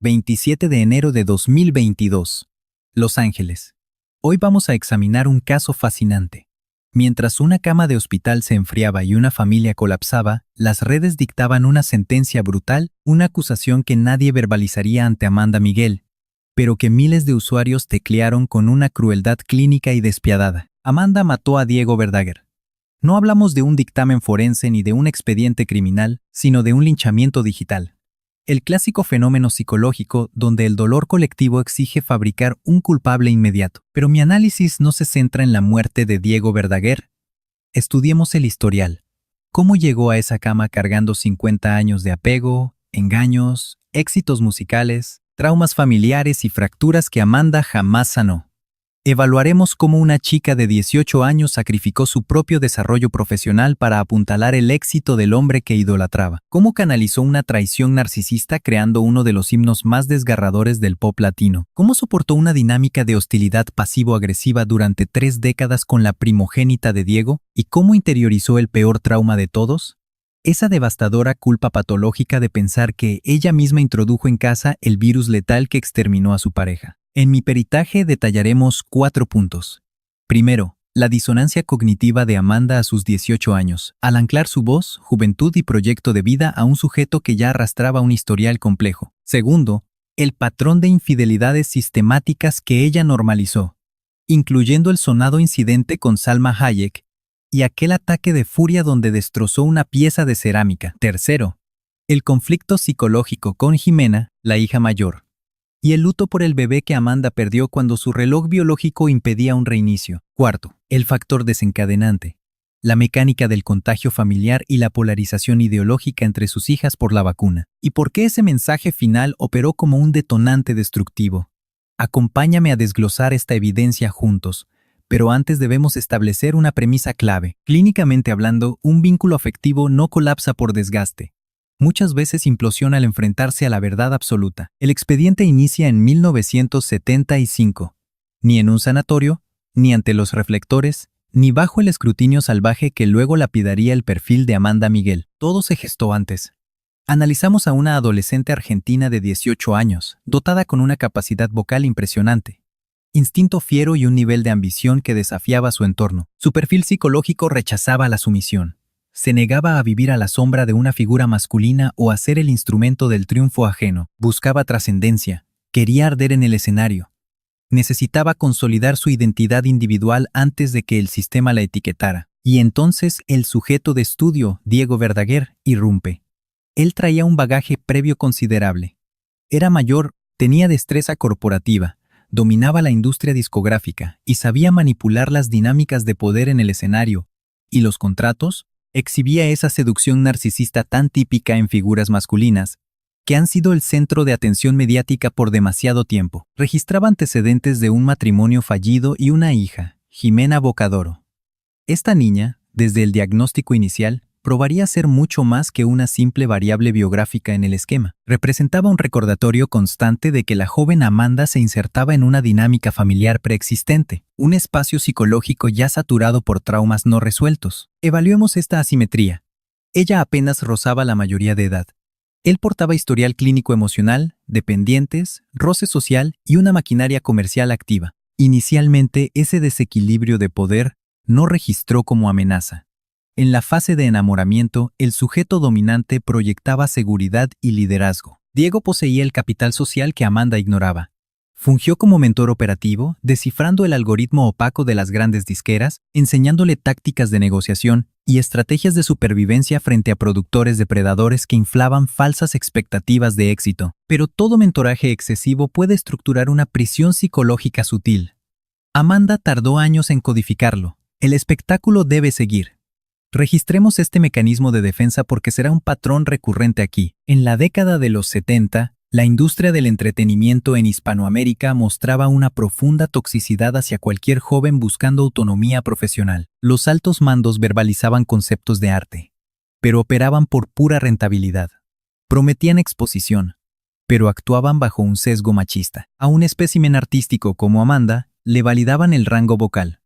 27 de enero de 2022. Los Ángeles. Hoy vamos a examinar un caso fascinante. Mientras una cama de hospital se enfriaba y una familia colapsaba, las redes dictaban una sentencia brutal, una acusación que nadie verbalizaría ante Amanda Miguel, pero que miles de usuarios teclearon con una crueldad clínica y despiadada. Amanda mató a Diego Verdaguer. No hablamos de un dictamen forense ni de un expediente criminal, sino de un linchamiento digital. El clásico fenómeno psicológico donde el dolor colectivo exige fabricar un culpable inmediato. Pero mi análisis no se centra en la muerte de Diego Verdaguer. Estudiemos el historial. ¿Cómo llegó a esa cama cargando 50 años de apego, engaños, éxitos musicales, traumas familiares y fracturas que Amanda jamás sanó? Evaluaremos cómo una chica de 18 años sacrificó su propio desarrollo profesional para apuntalar el éxito del hombre que idolatraba. Cómo canalizó una traición narcisista creando uno de los himnos más desgarradores del pop latino. Cómo soportó una dinámica de hostilidad pasivo-agresiva durante 3 décadas con la primogénita de Diego. Y cómo interiorizó el peor trauma de todos. Esa devastadora culpa patológica de pensar que ella misma introdujo en casa el virus letal que exterminó a su pareja. En mi peritaje detallaremos 4 puntos. Primero, la disonancia cognitiva de Amanda a sus 18 años, al anclar su voz, juventud y proyecto de vida a un sujeto que ya arrastraba un historial complejo. Segundo, el patrón de infidelidades sistemáticas que ella normalizó, incluyendo el sonado incidente con Salma Hayek y aquel ataque de furia donde destrozó una pieza de cerámica. Tercero, el conflicto psicológico con Jimena, la hija mayor, y el luto por el bebé que Amanda perdió cuando su reloj biológico impedía un reinicio. Cuarto, el factor desencadenante, la mecánica del contagio familiar y la polarización ideológica entre sus hijas por la vacuna. ¿Y por qué ese mensaje final operó como un detonante destructivo? Acompáñame a desglosar esta evidencia juntos, pero antes debemos establecer una premisa clave. Clínicamente hablando, un vínculo afectivo no colapsa por desgaste. Muchas veces implosiona al enfrentarse a la verdad absoluta. El expediente inicia en 1975. Ni en un sanatorio, ni ante los reflectores, ni bajo el escrutinio salvaje que luego lapidaría el perfil de Amanda Miguel. Todo se gestó antes. Analizamos a una adolescente argentina de 18 años, dotada con una capacidad vocal impresionante, instinto fiero y un nivel de ambición que desafiaba su entorno. Su perfil psicológico rechazaba la sumisión. Se negaba a vivir a la sombra de una figura masculina o a ser el instrumento del triunfo ajeno. Buscaba trascendencia, quería arder en el escenario. Necesitaba consolidar su identidad individual antes de que el sistema la etiquetara. Y entonces el sujeto de estudio, Diego Verdaguer, irrumpe. Él traía un bagaje previo considerable. Era mayor, tenía destreza corporativa, dominaba la industria discográfica y sabía manipular las dinámicas de poder en el escenario. ¿Y los contratos? Exhibía esa seducción narcisista tan típica en figuras masculinas, que han sido el centro de atención mediática por demasiado tiempo. Registraba antecedentes de un matrimonio fallido y una hija, Jimena Bocadoro. Esta niña, desde el diagnóstico inicial, probaría ser mucho más que una simple variable biográfica en el esquema. Representaba un recordatorio constante de que la joven Amanda se insertaba en una dinámica familiar preexistente, un espacio psicológico ya saturado por traumas no resueltos. Evaluemos esta asimetría. Ella apenas rozaba la mayoría de edad. Él portaba historial clínico emocional, dependientes, roce social y una maquinaria comercial activa. Inicialmente, ese desequilibrio de poder no registró como amenaza. En la fase de enamoramiento, el sujeto dominante proyectaba seguridad y liderazgo. Diego poseía el capital social que Amanda ignoraba. Fungió como mentor operativo, descifrando el algoritmo opaco de las grandes disqueras, enseñándole tácticas de negociación y estrategias de supervivencia frente a productores depredadores que inflaban falsas expectativas de éxito. Pero todo mentoraje excesivo puede estructurar una prisión psicológica sutil. Amanda tardó años en codificarlo. El espectáculo debe seguir. Registremos este mecanismo de defensa porque será un patrón recurrente aquí. En la década de los 70, la industria del entretenimiento en Hispanoamérica mostraba una profunda toxicidad hacia cualquier joven buscando autonomía profesional. Los altos mandos verbalizaban conceptos de arte, pero operaban por pura rentabilidad. Prometían exposición, pero actuaban bajo un sesgo machista. A un espécimen artístico como Amanda le validaban el rango vocal.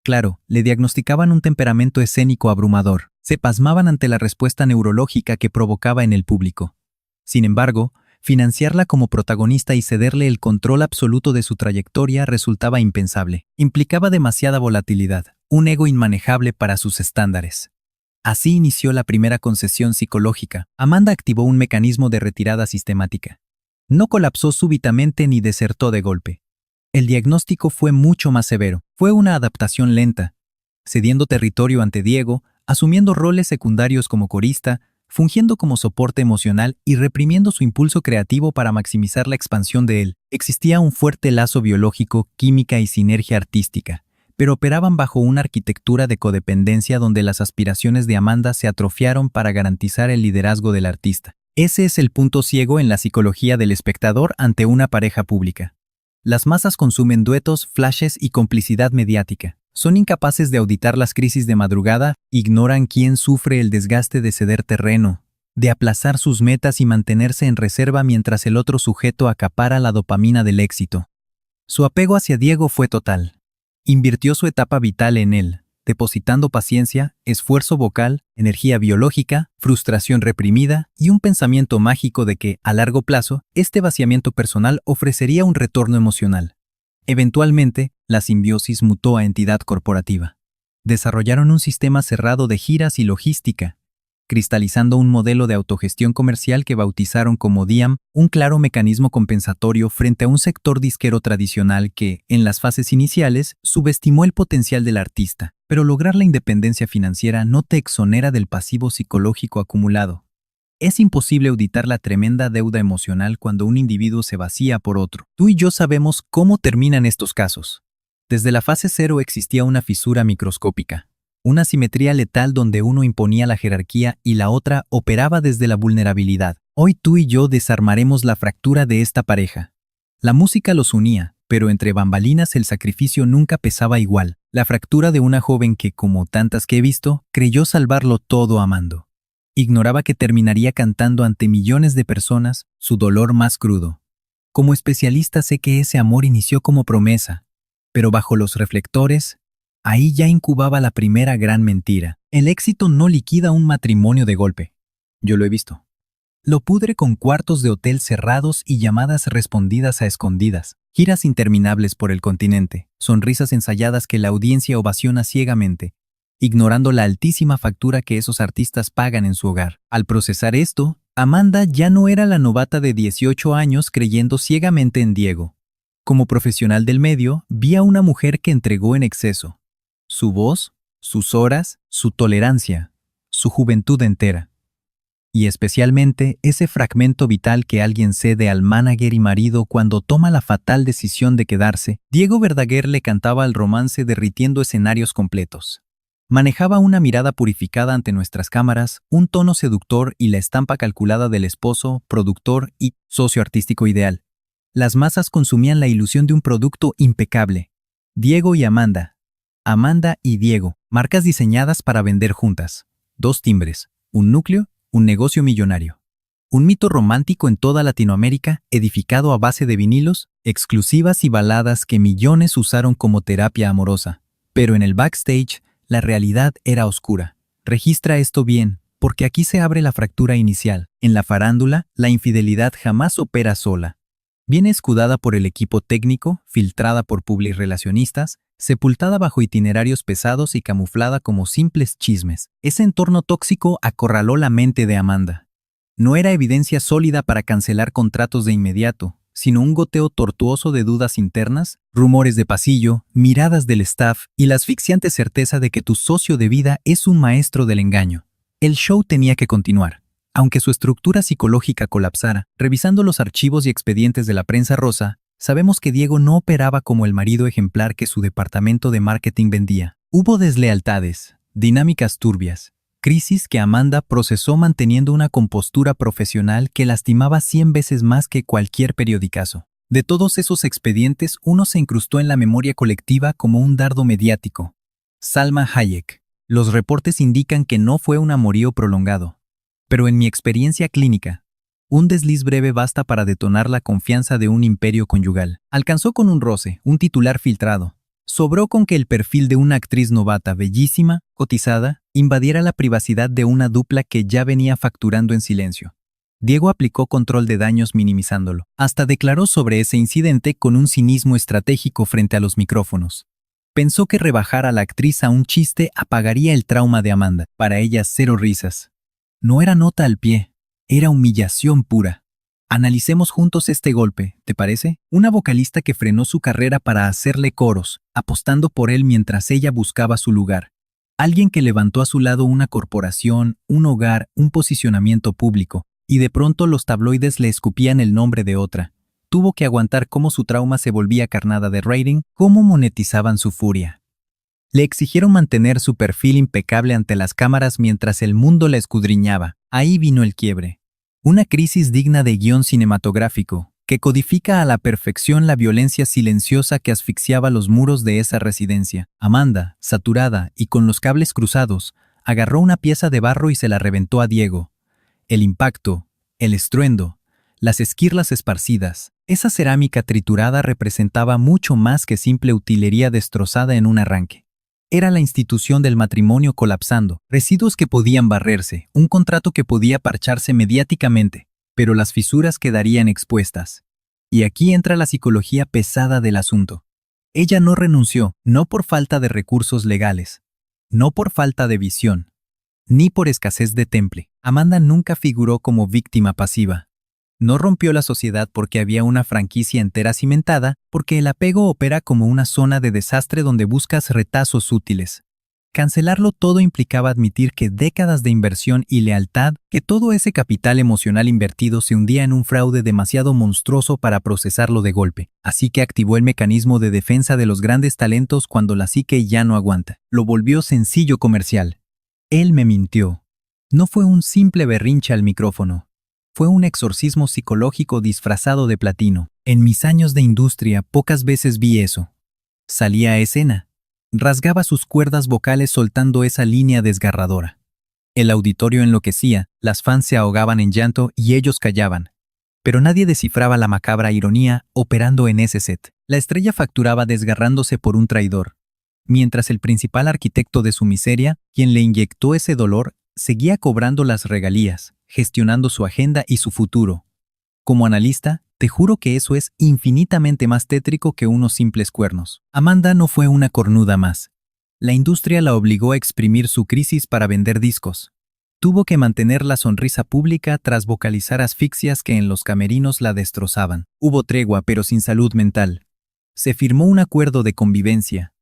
Claro, le diagnosticaban un temperamento escénico abrumador. Se pasmaban ante la respuesta neurológica que provocaba en el público. Sin embargo, Financiarla como protagonista y cederle el control absoluto de su trayectoria resultaba impensable. Implicaba demasiada volatilidad, un ego inmanejable para sus estándares. Así inició la primera concesión psicológica. Amanda activó un mecanismo de retirada sistemática. No colapsó súbitamente ni desertó de golpe. El diagnóstico fue mucho más severo. Fue una adaptación lenta, cediendo territorio ante Diego, asumiendo roles secundarios como corista, fungiendo como soporte emocional y reprimiendo su impulso creativo para maximizar la expansión de él. Existía un fuerte lazo biológico, química y sinergia artística, pero operaban bajo una arquitectura de codependencia donde las aspiraciones de Amanda se atrofiaron para garantizar el liderazgo del artista. Ese es el punto ciego en la psicología del espectador ante una pareja pública. Las masas consumen duetos, flashes y complicidad mediática. Son incapaces de auditar las crisis de madrugada, ignoran quién sufre el desgaste de ceder terreno, de aplazar sus metas y mantenerse en reserva mientras el otro sujeto acapara la dopamina del éxito. Su apego hacia Diego fue total. Invirtió su etapa vital en él, depositando paciencia, esfuerzo vocal, energía biológica, frustración reprimida y un pensamiento mágico de que, a largo plazo, este vaciamiento personal ofrecería un retorno emocional. Eventualmente, la simbiosis mutó a entidad corporativa. Desarrollaron un sistema cerrado de giras y logística, cristalizando un modelo de autogestión comercial que bautizaron como Diam, un claro mecanismo compensatorio frente a un sector disquero tradicional que, en las fases iniciales, subestimó el potencial del artista. Pero lograr la independencia financiera no te exonera del pasivo psicológico acumulado. Es imposible auditar la tremenda deuda emocional cuando un individuo se vacía por otro. Tú y yo sabemos cómo terminan estos casos. Desde la fase 0 existía una fisura microscópica, una simetría letal donde uno imponía la jerarquía y la otra operaba desde la vulnerabilidad. Hoy tú y yo desarmaremos la fractura de esta pareja. La música los unía, pero entre bambalinas el sacrificio nunca pesaba igual. La fractura de una joven que, como tantas que he visto, creyó salvarlo todo amando. Ignoraba que terminaría cantando ante millones de personas su dolor más crudo. Como especialista sé que ese amor inició como promesa, pero bajo los reflectores, ahí ya incubaba la primera gran mentira. El éxito no liquida un matrimonio de golpe. Yo lo he visto. Lo pudre con cuartos de hotel cerrados y llamadas respondidas a escondidas, giras interminables por el continente, sonrisas ensayadas que la audiencia ovaciona ciegamente, ignorando la altísima factura que esos artistas pagan en su hogar. Al procesar esto, Amanda ya no era la novata de 18 años creyendo ciegamente en Diego. Como profesional del medio, vi a una mujer que entregó en exceso. Su voz, sus horas, su tolerancia, su juventud entera. Y especialmente ese fragmento vital que alguien cede al manager y marido cuando toma la fatal decisión de quedarse. Diego Verdaguer le cantaba al romance derritiendo escenarios completos. Manejaba una mirada purificada ante nuestras cámaras, un tono seductor y la estampa calculada del esposo, productor y socio artístico ideal. Las masas consumían la ilusión de un producto impecable. Diego y Amanda. Amanda y Diego, marcas diseñadas para vender juntas. 2 timbres, un núcleo, un negocio millonario. Un mito romántico en toda Latinoamérica, edificado a base de vinilos, exclusivas y baladas que millones usaron como terapia amorosa. Pero en el backstage, la realidad era oscura. Registra esto bien, porque aquí se abre la fractura inicial. En la farándula, la infidelidad jamás opera sola. Viene escudada por el equipo técnico, filtrada por publirrelacionistas, sepultada bajo itinerarios pesados y camuflada como simples chismes. Ese entorno tóxico acorraló la mente de Amanda. No era evidencia sólida para cancelar contratos de inmediato, sino un goteo tortuoso de dudas internas, rumores de pasillo, miradas del staff y la asfixiante certeza de que tu socio de vida es un maestro del engaño. El show tenía que continuar. Aunque su estructura psicológica colapsara, revisando los archivos y expedientes de la prensa rosa, sabemos que Diego no operaba como el marido ejemplar que su departamento de marketing vendía. Hubo deslealtades, dinámicas turbias, crisis que Amanda procesó manteniendo una compostura profesional que lastimaba 100 veces más que cualquier periodicazo. De todos esos expedientes, uno se incrustó en la memoria colectiva como un dardo mediático. Salma Hayek. Los reportes indican que no fue un amorío prolongado. Pero en mi experiencia clínica, un desliz breve basta para detonar la confianza de un imperio conyugal. Alcanzó con un roce, un titular filtrado. Sobró con que el perfil de una actriz novata bellísima, cotizada, invadiera la privacidad de una dupla que ya venía facturando en silencio. Diego aplicó control de daños minimizándolo. Hasta declaró sobre ese incidente con un cinismo estratégico frente a los micrófonos. Pensó que rebajar a la actriz a un chiste apagaría el trauma de Amanda. Para ella, cero risas. No era nota al pie, era humillación pura. Analicemos juntos este golpe, ¿te parece? Una vocalista que frenó su carrera para hacerle coros, apostando por él mientras ella buscaba su lugar. Alguien que levantó a su lado una corporación, un hogar, un posicionamiento público, y de pronto los tabloides le escupían el nombre de otra. Tuvo que aguantar cómo su trauma se volvía carnada de rating, cómo monetizaban su furia. Le exigieron mantener su perfil impecable ante las cámaras mientras el mundo la escudriñaba. Ahí vino el quiebre. Una crisis digna de guión cinematográfico, que codifica a la perfección la violencia silenciosa que asfixiaba los muros de esa residencia. Amanda, saturada y con los cables cruzados, agarró una pieza de barro y se la reventó a Diego. El impacto, el estruendo, las esquirlas esparcidas. Esa cerámica triturada representaba mucho más que simple utilería destrozada en un arranque. Era la institución del matrimonio colapsando, residuos que podían barrerse, un contrato que podía parcharse mediáticamente, pero las fisuras quedarían expuestas. Y aquí entra la psicología pesada del asunto. Ella no renunció, no por falta de recursos legales, no por falta de visión, ni por escasez de temple. Amanda nunca figuró como víctima pasiva. No rompió la sociedad porque había una franquicia entera cimentada, porque el apego opera como una zona de desastre donde buscas retazos útiles. Cancelarlo todo implicaba admitir que décadas de inversión y lealtad, que todo ese capital emocional invertido se hundía en un fraude demasiado monstruoso para procesarlo de golpe. Así que activó el mecanismo de defensa de los grandes talentos cuando la psique ya no aguanta. Lo volvió sencillo comercial. Él me mintió. No fue un simple berrinche al micrófono. Fue un exorcismo psicológico disfrazado de platino. En mis años de industria pocas veces vi eso. Salía a escena. Rasgaba sus cuerdas vocales soltando esa línea desgarradora. El auditorio enloquecía, las fans se ahogaban en llanto y ellos callaban. Pero nadie descifraba la macabra ironía operando en ese set. La estrella facturaba desgarrándose por un traidor, mientras el principal arquitecto de su miseria, quien le inyectó ese dolor, seguía cobrando las regalías, gestionando su agenda y su futuro. Como analista, te juro que eso es infinitamente más tétrico que unos simples cuernos. Amanda no fue una cornuda más. La industria la obligó a exprimir su crisis para vender discos. Tuvo que mantener la sonrisa pública tras vocalizar asfixias que en los camerinos la destrozaban. Hubo tregua, pero sin salud mental. Se firmó un acuerdo de convivencia.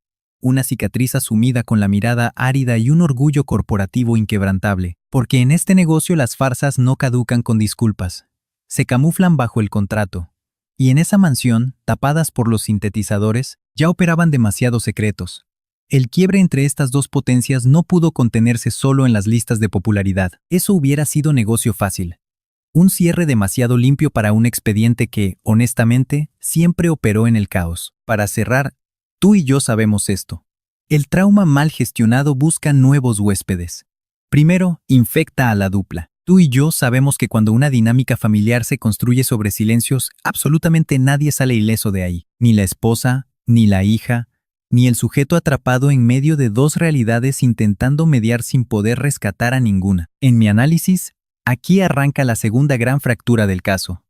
Una cicatriz asumida con la mirada árida y un orgullo corporativo inquebrantable, porque en este negocio las farsas no caducan con disculpas. Se camuflan bajo el contrato. Y en esa mansión, tapadas por los sintetizadores, ya operaban demasiados secretos. El quiebre entre estas dos potencias no pudo contenerse solo en las listas de popularidad. Eso hubiera sido negocio fácil. Un cierre demasiado limpio para un expediente que, honestamente, siempre operó en el caos. Para cerrar, tú y yo sabemos esto. El trauma mal gestionado busca nuevos huéspedes. Primero, infecta a la dupla. Tú y yo sabemos que cuando una dinámica familiar se construye sobre silencios, absolutamente nadie sale ileso de ahí. Ni la esposa, ni la hija, ni el sujeto atrapado en medio de dos realidades intentando mediar sin poder rescatar a ninguna. En mi análisis, aquí arranca la segunda gran fractura del caso.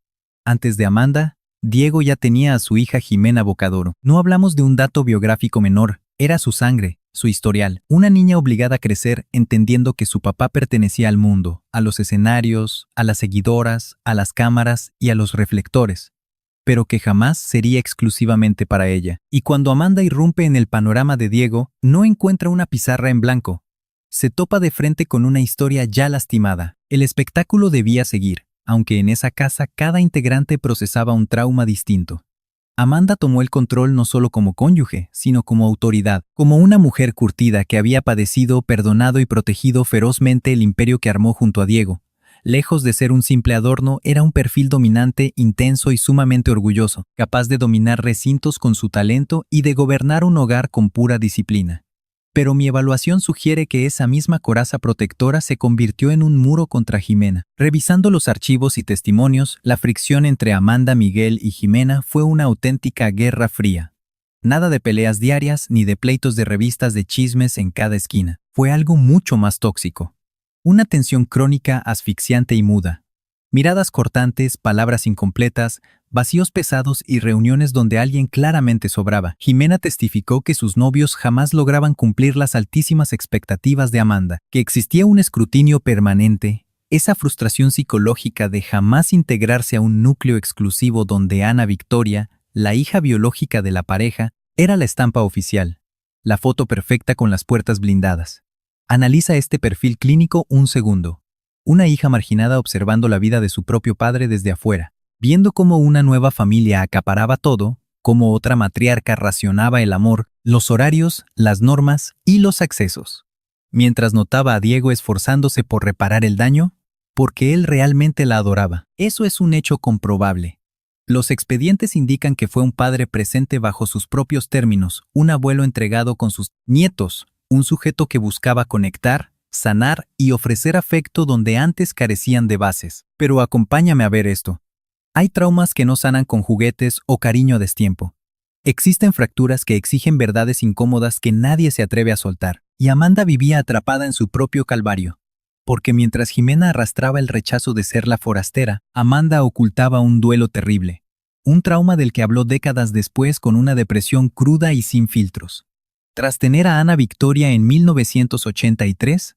Antes de Amanda, Diego ya tenía a su hija Jimena Bocadoro. No hablamos de un dato biográfico menor, era su sangre, su historial. Una niña obligada a crecer entendiendo que su papá pertenecía al mundo, a los escenarios, a las seguidoras, a las cámaras y a los reflectores, pero que jamás sería exclusivamente para ella. Y cuando Amanda irrumpe en el panorama de Diego, no encuentra una pizarra en blanco. Se topa de frente con una historia ya lastimada. El espectáculo debía seguir, aunque en esa casa cada integrante procesaba un trauma distinto. Amanda tomó el control no solo como cónyuge, sino como autoridad, como una mujer curtida que había padecido, perdonado y protegido ferozmente el imperio que armó junto a Diego. Lejos de ser un simple adorno, era un perfil dominante, intenso y sumamente orgulloso, capaz de dominar recintos con su talento y de gobernar un hogar con pura disciplina. Pero mi evaluación sugiere que esa misma coraza protectora se convirtió en un muro contra Jimena. Revisando los archivos y testimonios, la fricción entre Amanda, Miguel y Jimena fue una auténtica guerra fría. Nada de peleas diarias ni de pleitos de revistas de chismes en cada esquina. Fue algo mucho más tóxico. Una tensión crónica, asfixiante y muda. Miradas cortantes, palabras incompletas, vacíos pesados y reuniones donde alguien claramente sobraba. Jimena testificó que sus novios jamás lograban cumplir las altísimas expectativas de Amanda, que existía un escrutinio permanente, esa frustración psicológica de jamás integrarse a un núcleo exclusivo donde Ana Victoria, la hija biológica de la pareja, era la estampa oficial, la foto perfecta con las puertas blindadas. Analiza este perfil clínico un segundo. Una hija marginada observando la vida de su propio padre desde afuera, viendo cómo una nueva familia acaparaba todo, cómo otra matriarca racionaba el amor, los horarios, las normas y los accesos. Mientras notaba a Diego esforzándose por reparar el daño, porque él realmente la adoraba. Eso es un hecho comprobable. Los expedientes indican que fue un padre presente bajo sus propios términos, un abuelo entregado con sus nietos, un sujeto que buscaba conectar, sanar y ofrecer afecto donde antes carecían de bases. Pero acompáñame a ver esto. Hay traumas que no sanan con juguetes o cariño a destiempo. Existen fracturas que exigen verdades incómodas que nadie se atreve a soltar. Y Amanda vivía atrapada en su propio calvario. Porque mientras Jimena arrastraba el rechazo de ser la forastera, Amanda ocultaba un duelo terrible. Un trauma del que habló décadas después con una depresión cruda y sin filtros. Tras tener a Ana Victoria en 1983,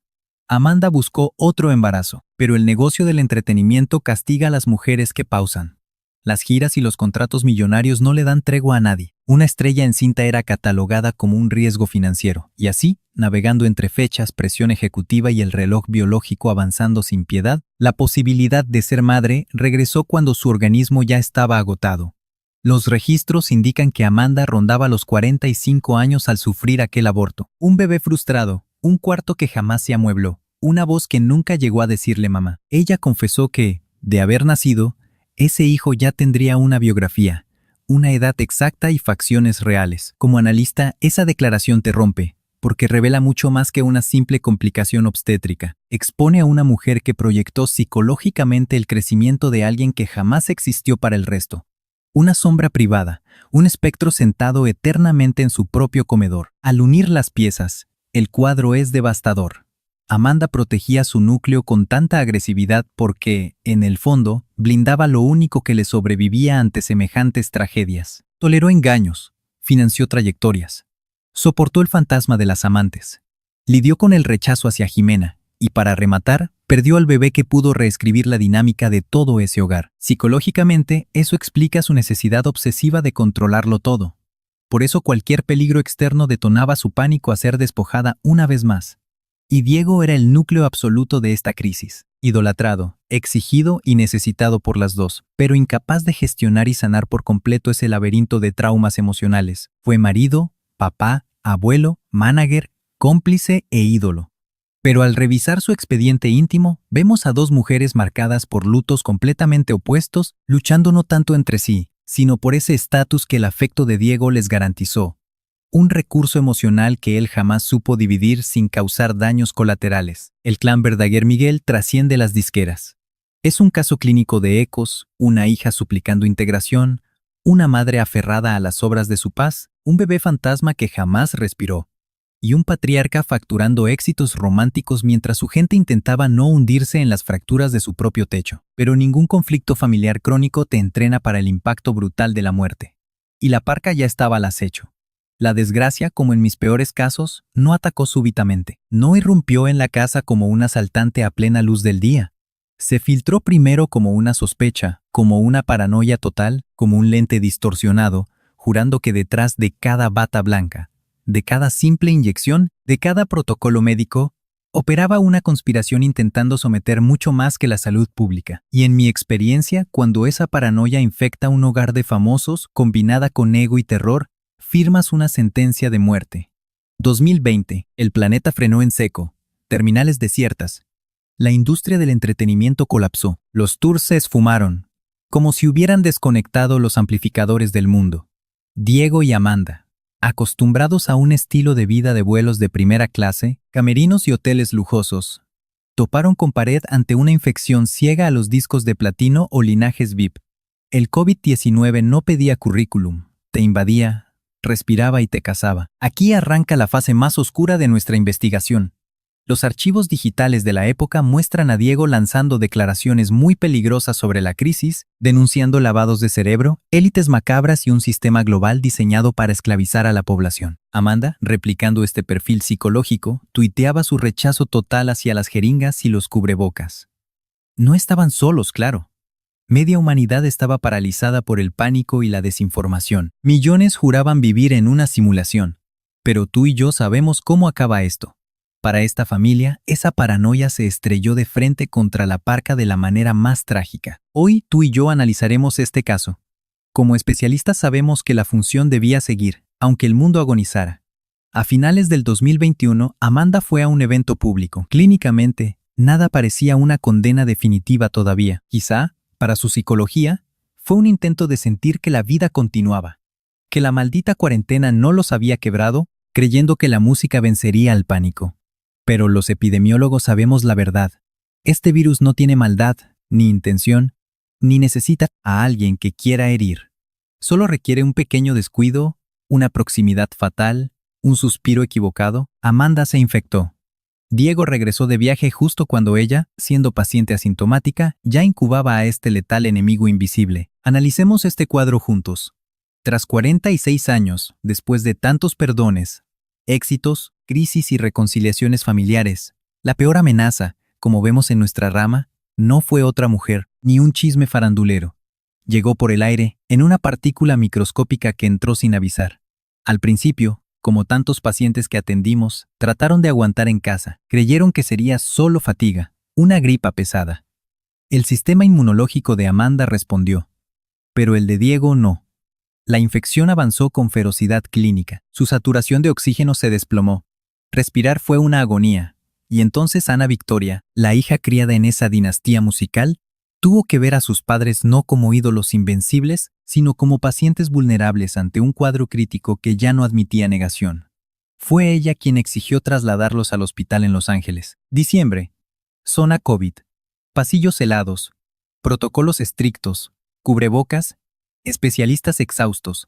Amanda buscó otro embarazo, pero el negocio del entretenimiento castiga a las mujeres que pausan. Las giras y los contratos millonarios no le dan tregua a nadie. Una estrella encinta era catalogada como un riesgo financiero, y así, navegando entre fechas, presión ejecutiva y el reloj biológico avanzando sin piedad, la posibilidad de ser madre regresó cuando su organismo ya estaba agotado. Los registros indican que Amanda rondaba los 45 años al sufrir aquel aborto. Un bebé frustrado, un cuarto que jamás se amuebló, una voz que nunca llegó a decirle mamá. Ella confesó que, de haber nacido, ese hijo ya tendría una biografía, una edad exacta y facciones reales. Como analista, esa declaración te rompe, porque revela mucho más que una simple complicación obstétrica. Expone a una mujer que proyectó psicológicamente el crecimiento de alguien que jamás existió para el resto. Una sombra privada, un espectro sentado eternamente en su propio comedor. Al unir las piezas, el cuadro es devastador. Amanda protegía su núcleo con tanta agresividad porque, en el fondo, blindaba lo único que le sobrevivía ante semejantes tragedias. Toleró engaños, financió trayectorias, soportó el fantasma de las amantes, lidió con el rechazo hacia Jimena, y para rematar, perdió al bebé que pudo reescribir la dinámica de todo ese hogar. Psicológicamente, eso explica su necesidad obsesiva de controlarlo todo. Por eso cualquier peligro externo detonaba su pánico a ser despojada una vez más. Y Diego era el núcleo absoluto de esta crisis. Idolatrado, exigido y necesitado por las dos, pero incapaz de gestionar y sanar por completo ese laberinto de traumas emocionales. Fue marido, papá, abuelo, manager, cómplice e ídolo. Pero al revisar su expediente íntimo, vemos a dos mujeres marcadas por lutos completamente opuestos, luchando no tanto entre sí, sino por ese estatus que el afecto de Diego les garantizó. Un recurso emocional que él jamás supo dividir sin causar daños colaterales. El clan Verdaguer Miguel trasciende las disqueras. Es un caso clínico de ecos, una hija suplicando integración, una madre aferrada a las obras de su paz, un bebé fantasma que jamás respiró, y un patriarca facturando éxitos románticos mientras su gente intentaba no hundirse en las fracturas de su propio techo. Pero ningún conflicto familiar crónico te entrena para el impacto brutal de la muerte. Y la parca ya estaba al acecho. La desgracia, como en mis peores casos, no atacó súbitamente. No irrumpió en la casa como un asaltante a plena luz del día. Se filtró primero como una sospecha, como una paranoia total, como un lente distorsionado, jurando que detrás de cada bata blanca, de cada simple inyección, de cada protocolo médico, operaba una conspiración intentando someter mucho más que la salud pública. Y en mi experiencia, cuando esa paranoia infecta un hogar de famosos, combinada con ego y terror, firmas una sentencia de muerte. 2020. El planeta frenó en seco. Terminales desiertas. La industria del entretenimiento colapsó. Los tours se esfumaron, como si hubieran desconectado los amplificadores del mundo. Diego y Amanda, acostumbrados a un estilo de vida de vuelos de primera clase, camerinos y hoteles lujosos, toparon con pared ante una infección ciega a los discos de platino o linajes VIP. El COVID-19 no pedía currículum, te invadía, respiraba y te cazaba. Aquí arranca la fase más oscura de nuestra investigación. Los archivos digitales de la época muestran a Diego lanzando declaraciones muy peligrosas sobre la crisis, denunciando lavados de cerebro, élites macabras y un sistema global diseñado para esclavizar a la población. Amanda, replicando este perfil psicológico, tuiteaba su rechazo total hacia las jeringas y los cubrebocas. No estaban solos, claro. Media humanidad estaba paralizada por el pánico y la desinformación. Millones juraban vivir en una simulación. Pero tú y yo sabemos cómo acaba esto. Para esta familia, esa paranoia se estrelló de frente contra la parca de la manera más trágica. Hoy tú y yo analizaremos este caso. Como especialistas sabemos que la función debía seguir, aunque el mundo agonizara. A finales del 2021, Amanda fue a un evento público. Clínicamente, nada parecía una condena definitiva todavía. Quizá, para su psicología, fue un intento de sentir que la vida continuaba, que la maldita cuarentena no los había quebrado, creyendo que la música vencería al pánico. Pero los epidemiólogos sabemos la verdad. Este virus no tiene maldad, ni intención, ni necesita a alguien que quiera herir. Solo requiere un pequeño descuido, una proximidad fatal, un suspiro equivocado. Amanda se infectó. Diego regresó de viaje justo cuando ella, siendo paciente asintomática, ya incubaba a este letal enemigo invisible. Analicemos este cuadro juntos. Tras 46 años, después de tantos perdones, éxitos, crisis y reconciliaciones familiares, la peor amenaza, como vemos en nuestra rama, no fue otra mujer, ni un chisme farandulero. Llegó por el aire, en una partícula microscópica que entró sin avisar. Al principio, como tantos pacientes que atendimos, trataron de aguantar en casa, creyeron que sería solo fatiga, una gripa pesada. El sistema inmunológico de Amanda respondió, pero el de Diego no. La infección avanzó con ferocidad clínica, su saturación de oxígeno se desplomó. Respirar fue una agonía, y entonces Ana Victoria, la hija criada en esa dinastía musical, tuvo que ver a sus padres no como ídolos invencibles, sino como pacientes vulnerables ante un cuadro crítico que ya no admitía negación. Fue ella quien exigió trasladarlos al hospital en Los Ángeles. Diciembre. Zona COVID. Pasillos helados. Protocolos estrictos. Cubrebocas. Especialistas exhaustos.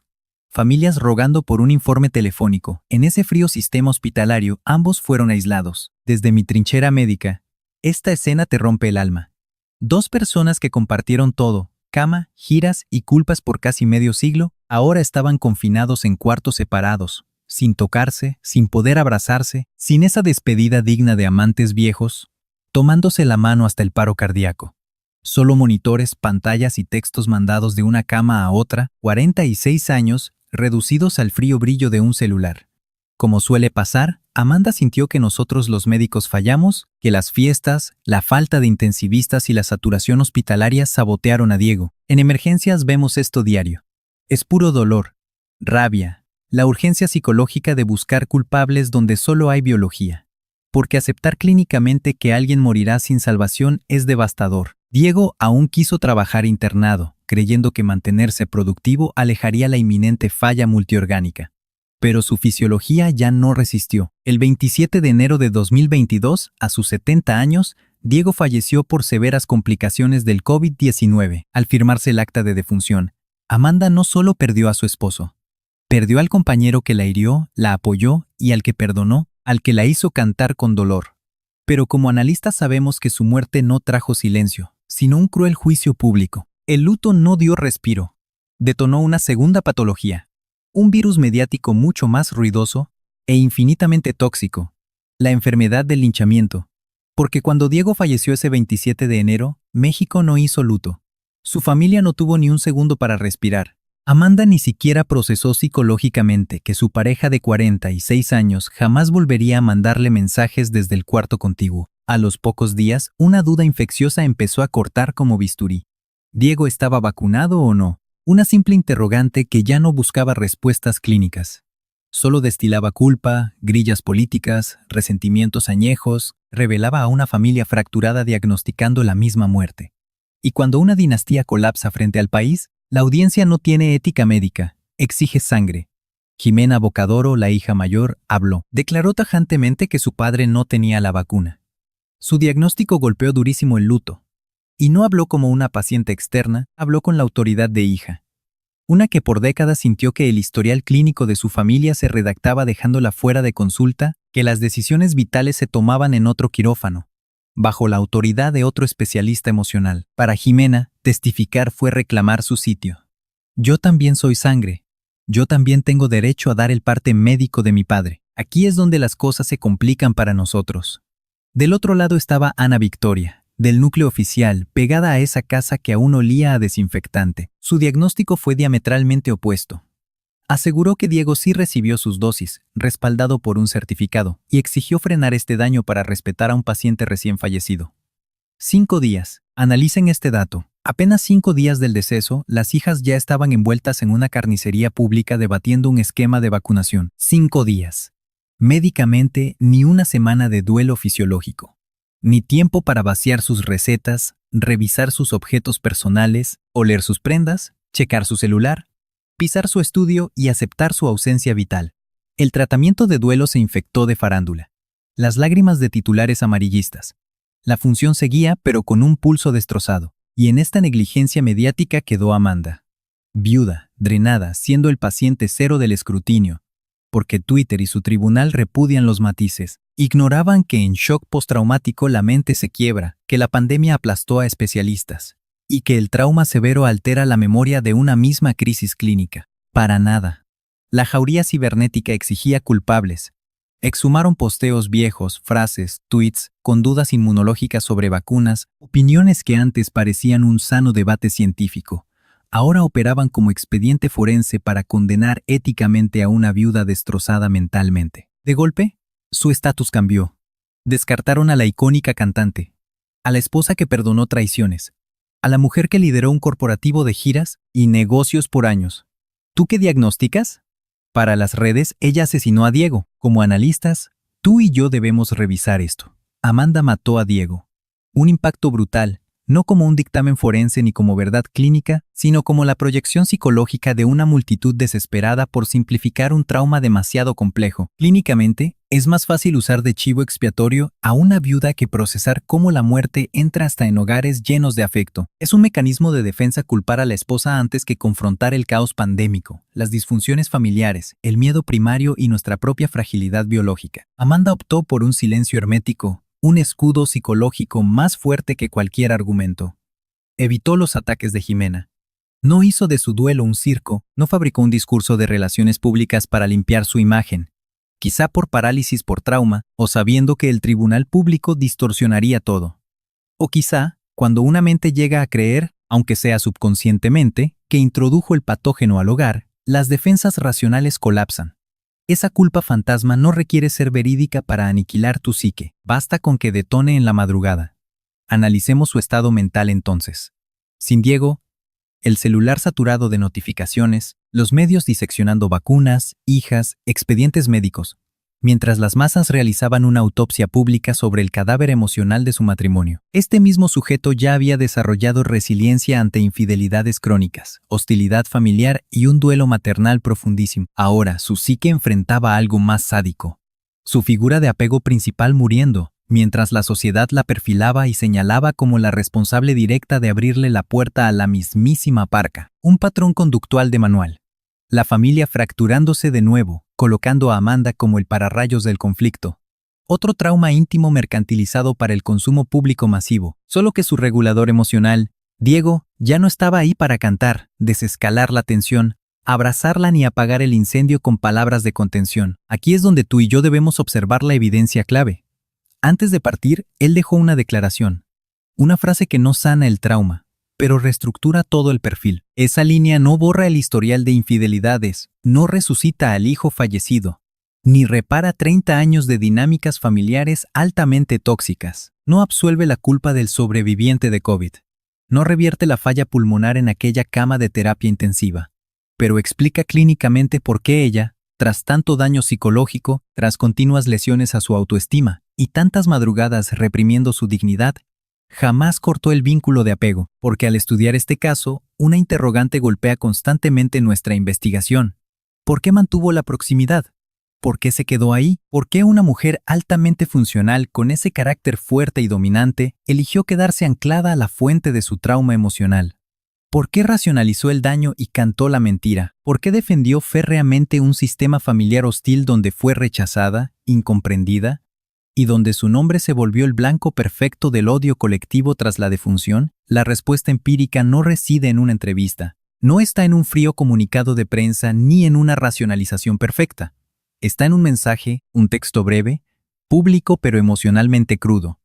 Familias rogando por un informe telefónico. En ese frío sistema hospitalario, ambos fueron aislados. Desde mi trinchera médica, esta escena te rompe el alma. Dos personas que compartieron todo, cama, giras y culpas por casi medio siglo, ahora estaban confinados en cuartos separados, sin tocarse, sin poder abrazarse, sin esa despedida digna de amantes viejos, tomándose la mano hasta el paro cardíaco. Solo monitores, pantallas y textos mandados de una cama a otra, 46 años, reducidos al frío brillo de un celular. Como suele pasar, Amanda sintió que nosotros los médicos fallamos, que las fiestas, la falta de intensivistas y la saturación hospitalaria sabotearon a Diego. En emergencias vemos esto diario. Es puro dolor, rabia, la urgencia psicológica de buscar culpables donde solo hay biología. Porque aceptar clínicamente que alguien morirá sin salvación es devastador. Diego aún quiso trabajar internado, creyendo que mantenerse productivo alejaría la inminente falla multiorgánica. Pero su fisiología ya no resistió. El 27 de enero de 2022, a sus 70 años, Diego falleció por severas complicaciones del COVID-19. Al firmarse el acta de defunción, Amanda no solo perdió a su esposo, perdió al compañero que la hirió, la apoyó y al que perdonó, al que la hizo cantar con dolor. Pero como analistas sabemos que su muerte no trajo silencio, sino un cruel juicio público. El luto no dio respiro. Detonó una segunda patología. Un virus mediático mucho más ruidoso e infinitamente tóxico, la enfermedad del linchamiento. Porque cuando Diego falleció ese 27 de enero, México no hizo luto. Su familia no tuvo ni un segundo para respirar. Amanda ni siquiera procesó psicológicamente que su pareja de 46 años jamás volvería a mandarle mensajes desde el cuarto contiguo. A los pocos días, una duda infecciosa empezó a cortar como bisturí. ¿Diego estaba vacunado o no? Una simple interrogante que ya no buscaba respuestas clínicas. Solo destilaba culpa, grillas políticas, resentimientos añejos, revelaba a una familia fracturada diagnosticando la misma muerte. Y cuando una dinastía colapsa frente al país, la audiencia no tiene ética médica, exige sangre. Jimena Bocadoro, la hija mayor, habló. Declaró tajantemente que su padre no tenía la vacuna. Su diagnóstico golpeó durísimo el luto. Y no habló como una paciente externa, habló con la autoridad de hija. Una que por décadas sintió que el historial clínico de su familia se redactaba dejándola fuera de consulta, que las decisiones vitales se tomaban en otro quirófano, bajo la autoridad de otro especialista emocional. Para Jimena, testificar fue reclamar su sitio. Yo también soy sangre. Yo también tengo derecho a dar el parte médico de mi padre. Aquí es donde las cosas se complican para nosotros. Del otro lado estaba Ana Victoria, del núcleo oficial, pegada a esa casa que aún olía a desinfectante. Su diagnóstico fue diametralmente opuesto. Aseguró que Diego sí recibió sus dosis, respaldado por un certificado, y exigió frenar este daño para respetar a un paciente recién fallecido. 5 días. Analicen este dato. Apenas 5 días del deceso, las hijas ya estaban envueltas en una carnicería pública debatiendo un esquema de vacunación. 5 días. Médicamente, ni una semana de duelo fisiológico. Ni tiempo para vaciar sus recetas, revisar sus objetos personales, oler sus prendas, checar su celular, pisar su estudio y aceptar su ausencia vital. El tratamiento de duelo se infectó de farándula. Las lágrimas de titulares amarillistas. La función seguía, pero con un pulso destrozado. Y en esta negligencia mediática quedó Amanda. Viuda, drenada, siendo el paciente cero del escrutinio. Porque Twitter y su tribunal repudian los matices. Ignoraban que en shock postraumático la mente se quiebra, que la pandemia aplastó a especialistas. Y que el trauma severo altera la memoria de una misma crisis clínica. Para nada. La jauría cibernética exigía culpables. Exhumaron posteos viejos, frases, tweets, con dudas inmunológicas sobre vacunas, opiniones que antes parecían un sano debate científico. Ahora operaban como expediente forense para condenar éticamente a una viuda destrozada mentalmente. De golpe, su estatus cambió. Descartaron a la icónica cantante, a la esposa que perdonó traiciones, a la mujer que lideró un corporativo de giras y negocios por años. ¿Tú qué diagnosticas? Para las redes, ella asesinó a Diego. Como analistas, tú y yo debemos revisar esto. Amanda mató a Diego. Un impacto brutal, no como un dictamen forense ni como verdad clínica, sino como la proyección psicológica de una multitud desesperada por simplificar un trauma demasiado complejo. Clínicamente, es más fácil usar de chivo expiatorio a una viuda que procesar cómo la muerte entra hasta en hogares llenos de afecto. Es un mecanismo de defensa culpar a la esposa antes que confrontar el caos pandémico, las disfunciones familiares, el miedo primario y nuestra propia fragilidad biológica. Amanda optó por un silencio hermético, un escudo psicológico más fuerte que cualquier argumento. Evitó los ataques de Jimena. No hizo de su duelo un circo, no fabricó un discurso de relaciones públicas para limpiar su imagen, quizá por parálisis por trauma o sabiendo que el tribunal público distorsionaría todo. O quizá, cuando una mente llega a creer, aunque sea subconscientemente, que introdujo el patógeno al hogar, las defensas racionales colapsan. Esa culpa fantasma no requiere ser verídica para aniquilar tu psique, basta con que detone en la madrugada. Analicemos su estado mental entonces. Sin Diego, el celular saturado de notificaciones, los medios diseccionando vacunas, hijas, expedientes médicos, mientras las masas realizaban una autopsia pública sobre el cadáver emocional de su matrimonio. Este mismo sujeto ya había desarrollado resiliencia ante infidelidades crónicas, hostilidad familiar y un duelo maternal profundísimo. Ahora, su psique enfrentaba algo más sádico. Su figura de apego principal muriendo, mientras la sociedad la perfilaba y señalaba como la responsable directa de abrirle la puerta a la mismísima parca. Un patrón conductual de manual. La familia fracturándose de nuevo, colocando a Amanda como el pararrayos del conflicto. Otro trauma íntimo mercantilizado para el consumo público masivo, solo que su regulador emocional, Diego, ya no estaba ahí para cantar, desescalar la tensión, abrazarla ni apagar el incendio con palabras de contención. Aquí es donde tú y yo debemos observar la evidencia clave. Antes de partir, él dejó una declaración, una frase que no sana el trauma, pero reestructura todo el perfil. Esa línea no borra el historial de infidelidades, no resucita al hijo fallecido, ni repara 30 años de dinámicas familiares altamente tóxicas, no absuelve la culpa del sobreviviente de COVID, no revierte la falla pulmonar en aquella cama de terapia intensiva, pero explica clínicamente por qué ella, tras tanto daño psicológico, tras continuas lesiones a su autoestima y tantas madrugadas reprimiendo su dignidad, jamás cortó el vínculo de apego, porque al estudiar este caso, una interrogante golpea constantemente nuestra investigación. ¿Por qué mantuvo la proximidad? ¿Por qué se quedó ahí? ¿Por qué una mujer altamente funcional con ese carácter fuerte y dominante eligió quedarse anclada a la fuente de su trauma emocional? ¿Por qué racionalizó el daño y cantó la mentira? ¿Por qué defendió férreamente un sistema familiar hostil donde fue rechazada, incomprendida, y donde su nombre se volvió el blanco perfecto del odio colectivo tras la defunción? La respuesta empírica no reside en una entrevista, no está en un frío comunicado de prensa ni en una racionalización perfecta. Está en un mensaje, un texto breve, público pero emocionalmente crudo,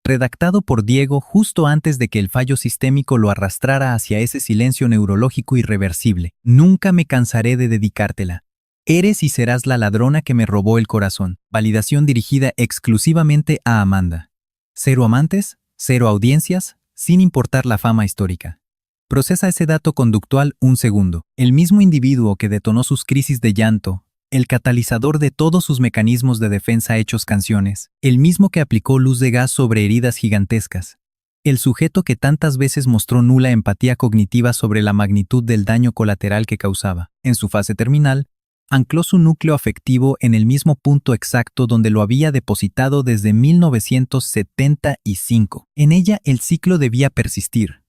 redactado por Diego justo antes de que el fallo sistémico lo arrastrara hacia ese silencio neurológico irreversible. Nunca me cansaré de dedicártela. Eres y serás la ladrona que me robó el corazón. Validación dirigida exclusivamente a Amanda. 0 amantes, 0 audiencias, sin importar la fama histórica. Procesa ese dato conductual un segundo. El mismo individuo que detonó sus crisis de llanto, el catalizador de todos sus mecanismos de defensa hechos canciones, el mismo que aplicó luz de gas sobre heridas gigantescas, el sujeto que tantas veces mostró nula empatía cognitiva sobre la magnitud del daño colateral que causaba. En su fase terminal, ancló su núcleo afectivo en el mismo punto exacto donde lo había depositado desde 1975. En ella el ciclo debía persistir.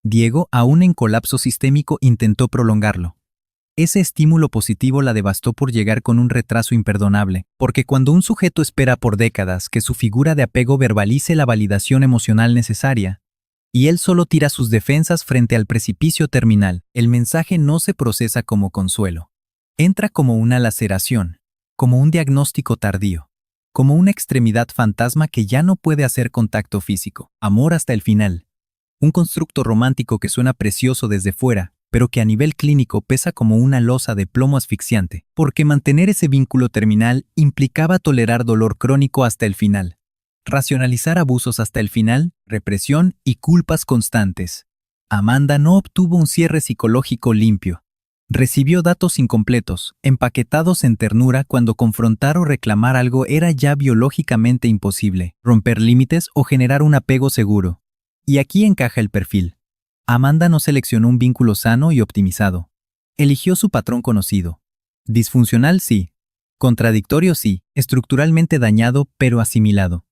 Diego, aún en colapso sistémico, intentó prolongarlo. Ese estímulo positivo la devastó por llegar con un retraso imperdonable, porque cuando un sujeto espera por décadas que su figura de apego verbalice la validación emocional necesaria, y él solo tira sus defensas frente al precipicio terminal, el mensaje no se procesa como consuelo. Entra como una laceración, como un diagnóstico tardío, como una extremidad fantasma que ya no puede hacer contacto físico. Amor hasta el final. Un constructo romántico que suena precioso desde fuera, pero que a nivel clínico pesa como una losa de plomo asfixiante, porque mantener ese vínculo terminal implicaba tolerar dolor crónico hasta el final, racionalizar abusos hasta el final, represión y culpas constantes. Amanda no obtuvo un cierre psicológico limpio. Recibió datos incompletos, empaquetados en ternura cuando confrontar o reclamar algo era ya biológicamente imposible, romper límites o generar un apego seguro. Y aquí encaja el perfil. Amanda no seleccionó un vínculo sano y optimizado. Eligió su patrón conocido. Disfuncional sí. Contradictorio sí. Estructuralmente dañado pero asimilado.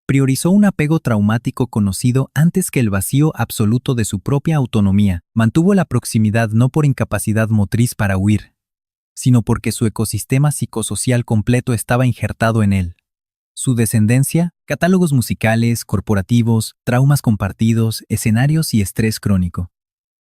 Priorizó un apego traumático conocido antes que el vacío absoluto de su propia autonomía. Mantuvo la proximidad no por incapacidad motriz para huir, sino porque su ecosistema psicosocial completo estaba injertado en él. Su descendencia, catálogos musicales, corporativos, traumas compartidos, escenarios y estrés crónico.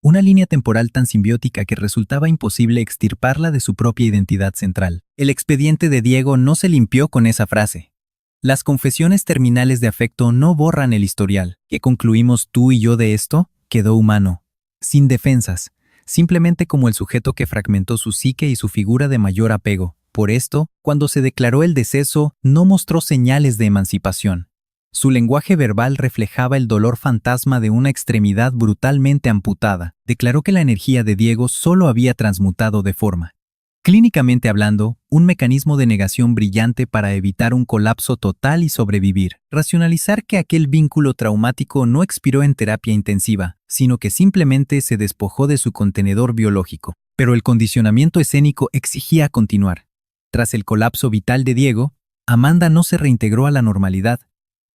Una línea temporal tan simbiótica que resultaba imposible extirparla de su propia identidad central. El expediente de Diego no se limpió con esa frase. Las confesiones terminales de afecto no borran el historial. ¿Qué concluimos tú y yo de esto? Quedó humano, sin defensas, simplemente como el sujeto que fragmentó su psique y su figura de mayor apego. Por esto, cuando se declaró el deceso, no mostró señales de emancipación. Su lenguaje verbal reflejaba el dolor fantasma de una extremidad brutalmente amputada. Declaró que la energía de Diego solo había transmutado de forma. Clínicamente hablando, un mecanismo de negación brillante para evitar un colapso total y sobrevivir. Racionalizar que aquel vínculo traumático no expiró en terapia intensiva, sino que simplemente se despojó de su contenedor biológico. Pero el condicionamiento escénico exigía continuar. Tras el colapso vital de Diego, Amanda no se reintegró a la normalidad.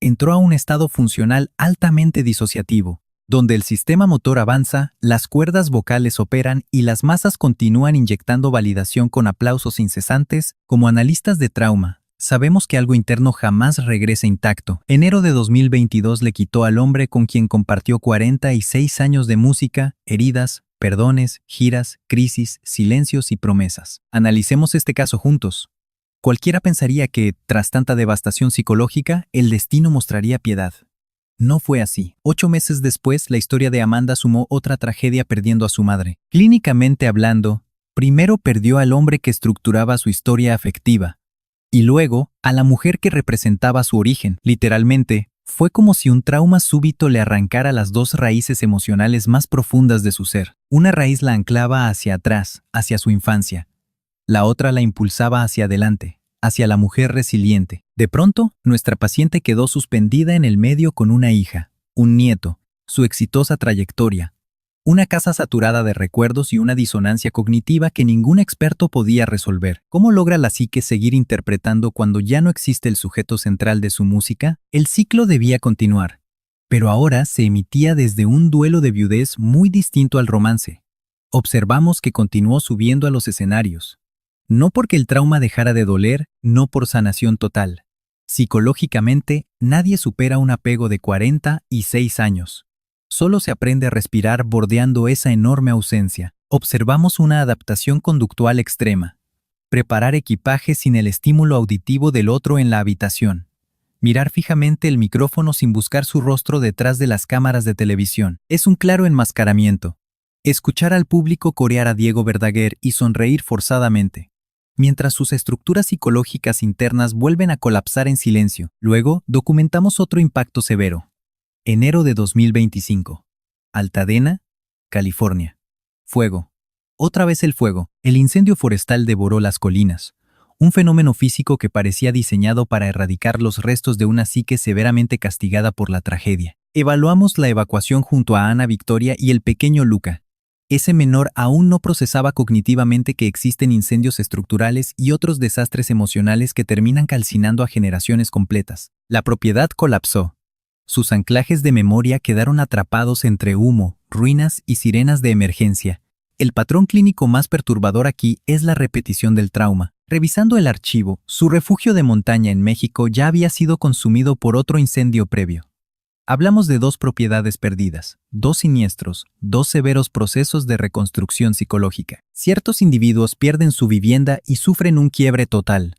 Entró a un estado funcional altamente disociativo, donde el sistema motor avanza, las cuerdas vocales operan y las masas continúan inyectando validación con aplausos incesantes. Como analistas de trauma, sabemos que algo interno jamás regresa intacto. Enero de 2022 le quitó al hombre con quien compartió 46 años de música, heridas, perdones, giras, crisis, silencios y promesas. Analicemos este caso juntos. Cualquiera pensaría que, tras tanta devastación psicológica, el destino mostraría piedad. No fue así. 8 meses después, la historia de Amanda sumó otra tragedia perdiendo a su madre. Clínicamente hablando, primero perdió al hombre que estructuraba su historia afectiva, y luego a la mujer que representaba su origen. Literalmente, fue como si un trauma súbito le arrancara las dos raíces emocionales más profundas de su ser. Una raíz la anclaba hacia atrás, hacia su infancia. La otra la impulsaba hacia adelante, hacia la mujer resiliente. De pronto, nuestra paciente quedó suspendida en el medio con una hija, un nieto, su exitosa trayectoria, una casa saturada de recuerdos y una disonancia cognitiva que ningún experto podía resolver. ¿Cómo logra la psique seguir interpretando cuando ya no existe el sujeto central de su música? El ciclo debía continuar, pero ahora se emitía desde un duelo de viudez muy distinto al romance. Observamos que continuó subiendo a los escenarios. No porque el trauma dejara de doler, no por sanación total. Psicológicamente, nadie supera un apego de 46 años. Solo se aprende a respirar bordeando esa enorme ausencia. Observamos una adaptación conductual extrema. Preparar equipaje sin el estímulo auditivo del otro en la habitación. Mirar fijamente el micrófono sin buscar su rostro detrás de las cámaras de televisión. Es un claro enmascaramiento. Escuchar al público corear a Diego Verdaguer y sonreír forzadamente, mientras sus estructuras psicológicas internas vuelven a colapsar en silencio. Luego, documentamos otro impacto severo. Enero de 2025. Altadena, California. Fuego. Otra vez el fuego. El incendio forestal devoró las colinas. Un fenómeno físico que parecía diseñado para erradicar los restos de una psique severamente castigada por la tragedia. Evaluamos la evacuación junto a Ana Victoria y el pequeño Luca. Ese menor aún no procesaba cognitivamente que existen incendios estructurales y otros desastres emocionales que terminan calcinando a generaciones completas. La propiedad colapsó. Sus anclajes de memoria quedaron atrapados entre humo, ruinas y sirenas de emergencia. El patrón clínico más perturbador aquí es la repetición del trauma. Revisando el archivo, su refugio de montaña en México ya había sido consumido por otro incendio previo. Hablamos de 2 propiedades perdidas, 2 siniestros, 2 severos procesos de reconstrucción psicológica. Ciertos individuos pierden su vivienda y sufren un quiebre total.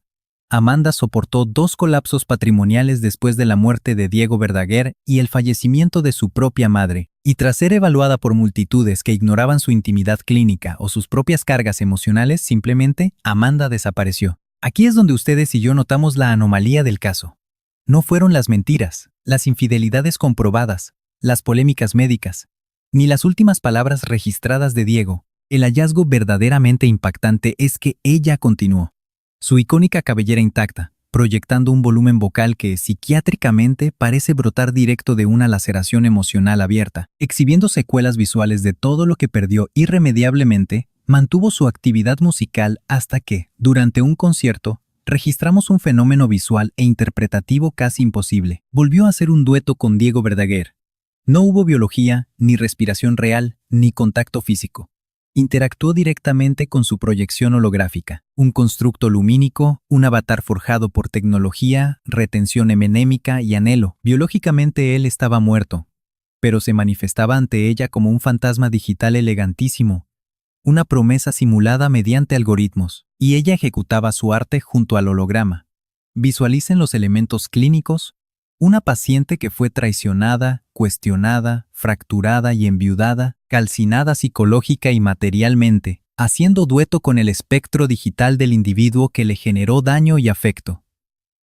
Amanda soportó 2 colapsos patrimoniales después de la muerte de Diego Verdaguer y el fallecimiento de su propia madre, y tras ser evaluada por multitudes que ignoraban su intimidad clínica o sus propias cargas emocionales, simplemente, Amanda desapareció. Aquí es donde ustedes y yo notamos la anomalía del caso. No fueron las mentiras, las infidelidades comprobadas, las polémicas médicas, ni las últimas palabras registradas de Diego. El hallazgo verdaderamente impactante es que ella continuó. Su icónica cabellera intacta, proyectando un volumen vocal que psiquiátricamente parece brotar directo de una laceración emocional abierta, exhibiendo secuelas visuales de todo lo que perdió irremediablemente, mantuvo su actividad musical hasta que, durante un concierto, registramos un fenómeno visual e interpretativo casi imposible. Volvió a hacer un dueto con Diego Verdaguer. No hubo biología, ni respiración real, ni contacto físico. Interactuó directamente con su proyección holográfica, un constructo lumínico, un avatar forjado por tecnología, retención hemenémica y anhelo. Biológicamente él estaba muerto, pero se manifestaba ante ella como un fantasma digital elegantísimo, una promesa simulada mediante algoritmos, y ella ejecutaba su arte junto al holograma. Visualicen los elementos clínicos: una paciente que fue traicionada, cuestionada, fracturada y enviudada, calcinada psicológica y materialmente, haciendo dueto con el espectro digital del individuo que le generó daño y afecto.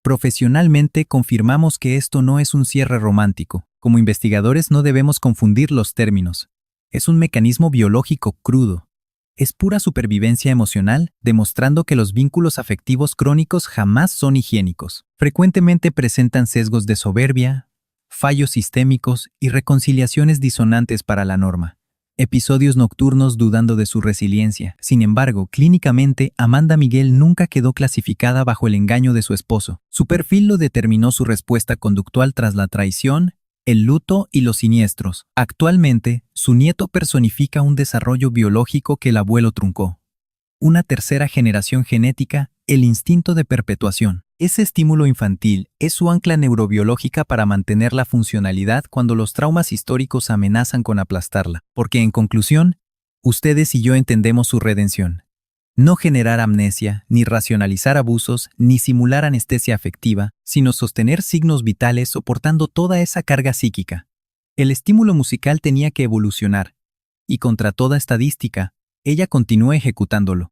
Profesionalmente confirmamos que esto no es un cierre romántico. Como investigadores no debemos confundir los términos. Es un mecanismo biológico crudo. Es pura supervivencia emocional, demostrando que los vínculos afectivos crónicos jamás son higiénicos. Frecuentemente presentan sesgos de soberbia, fallos sistémicos y reconciliaciones disonantes para la norma. Episodios nocturnos dudando de su resiliencia. Sin embargo, clínicamente, Amanda Miguel nunca quedó clasificada bajo el engaño de su esposo. Su perfil lo determinó su respuesta conductual tras la traición, el luto y los siniestros. Actualmente, su nieto personifica un desarrollo biológico que el abuelo truncó. Una tercera generación genética, el instinto de perpetuación. Ese estímulo infantil es su ancla neurobiológica para mantener la funcionalidad cuando los traumas históricos amenazan con aplastarla. Porque, en conclusión, ustedes y yo entendemos su redención. No generar amnesia, ni racionalizar abusos, ni simular anestesia afectiva, sino sostener signos vitales soportando toda esa carga psíquica. El estímulo musical tenía que evolucionar, y contra toda estadística, ella continuó ejecutándolo.